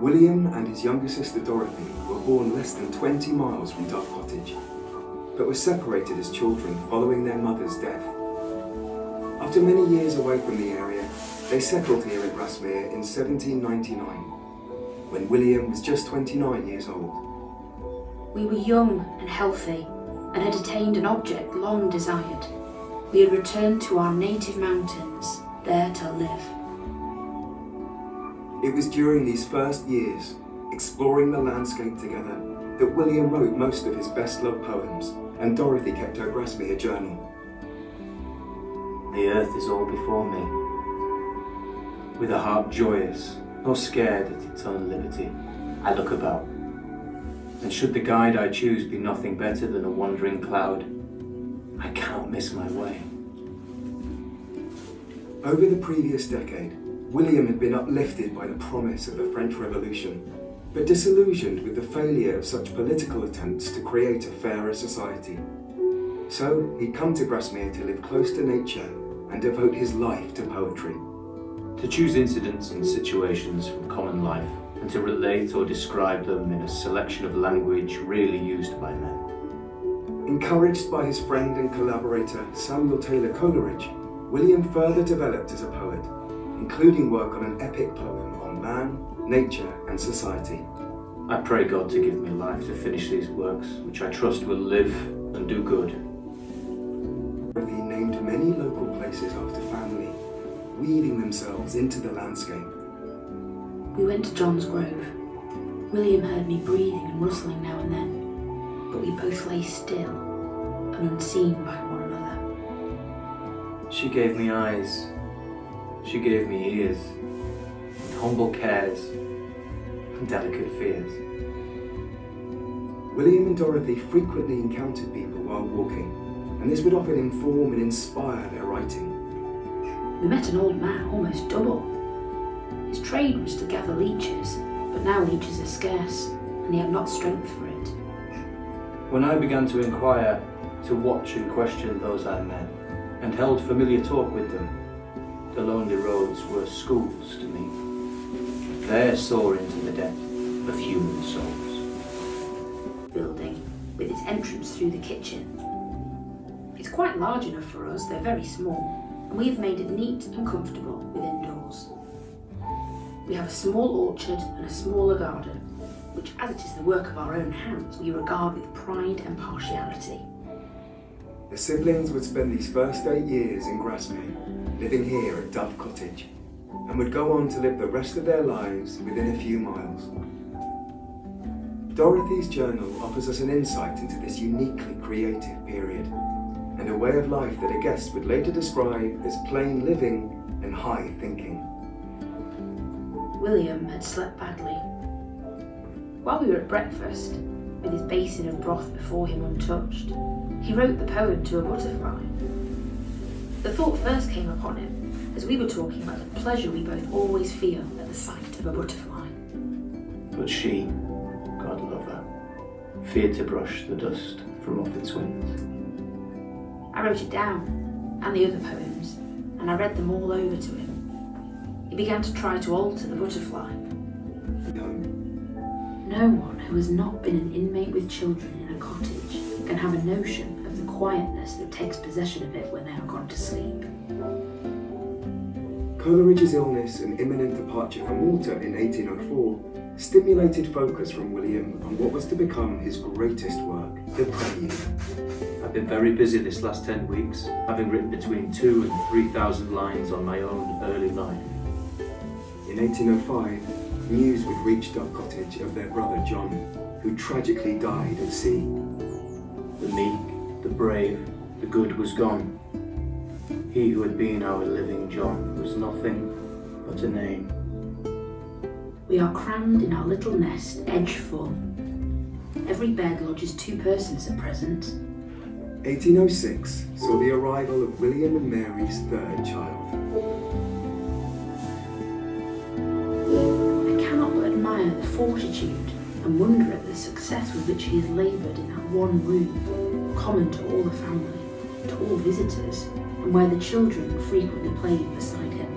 William and his younger sister Dorothy were born less than 20 miles from Dove Cottage, but were separated as children following their mother's death. After many years away from the area, they settled here at Grasmere in 1799, when William was just 29 years old. We were young and healthy, and had attained an object long desired. We had returned to our native mountains, there to live. It was during these first years, exploring the landscape together, that William wrote most of his best-loved poems, and Dorothy kept her Grasmere journal. The earth is all before me, with a heart joyous, nor scared at its own liberty. I look about, and should the guide I choose be nothing better than a wandering cloud, I cannot miss my way. Over the previous decade, William had been uplifted by the promise of the French Revolution, but disillusioned with the failure of such political attempts to create a fairer society. So he'd come to Grasmere to live close to nature and devote his life to poetry. To choose incidents and situations from common life, and to relate or describe them in a selection of language rarely used by men. Encouraged by his friend and collaborator Samuel Taylor Coleridge, William further developed as a poet, including work on an epic poem on man, nature and society. I pray God to give me life to finish these works, which I trust will live and do good. He named many local places after family, weaving themselves into the landscape. We went to John's Grove. William heard me breathing and rustling now and then, but we both lay still and unseen by one another. She gave me eyes, she gave me ears, and humble cares and delicate fears. William and Dorothy frequently encountered people while walking, and this would often inform and inspire their writing. We met an old man, almost double. His trade was to gather leeches, but now leeches are scarce, and he had not strength for it. When I began to inquire, to watch and question those I met, and held familiar talk with them, the lonely roads were schools to me. There soar into the depth of human souls. Building, with its entrance through the kitchen. It's quite large enough for us, though very small, and we have made it neat and comfortable within doors. We have a small orchard and a smaller garden, which, as it is the work of our own hands, we regard with pride and partiality. The siblings would spend these first 8 years in Grasmere, living here at Dove Cottage, and would go on to live the rest of their lives within a few miles. Dorothy's journal offers us an insight into this uniquely creative period, and a way of life that a guest would later describe as plain living and high thinking. William had slept badly. While we were at breakfast, with his basin of broth before him untouched, he wrote the poem to a butterfly. The thought first came upon him as we were talking about the pleasure we both always feel at the sight of a butterfly. But she, God love her, feared to brush the dust from off its wings. I wrote it down, and the other poems, and I read them all over to him. He began to try to alter the butterfly. No one who has not been an inmate with children in a cottage can have a notion of the quietness that takes possession of it when they are gone to sleep. Coleridge's illness and imminent departure from Malta in 1804 stimulated focus from William on what was to become his greatest work, the Prelude. I've been very busy this last 10 weeks, having written between 2,000 and 3,000 lines on my own early life. In 1805, news would reach Dove Cottage of their brother John, who tragically died at sea. The meek, the brave, the good was gone. He who had been our living John was nothing but a name. We are crammed in our little nest, edge full. Every bed lodges 2 persons at present. 1806 saw the arrival of William and Mary's 3rd child. I cannot but admire the fortitude and wonder at the success with which he has laboured in that one room, common to all the family, to all visitors, and where the children frequently played beside him.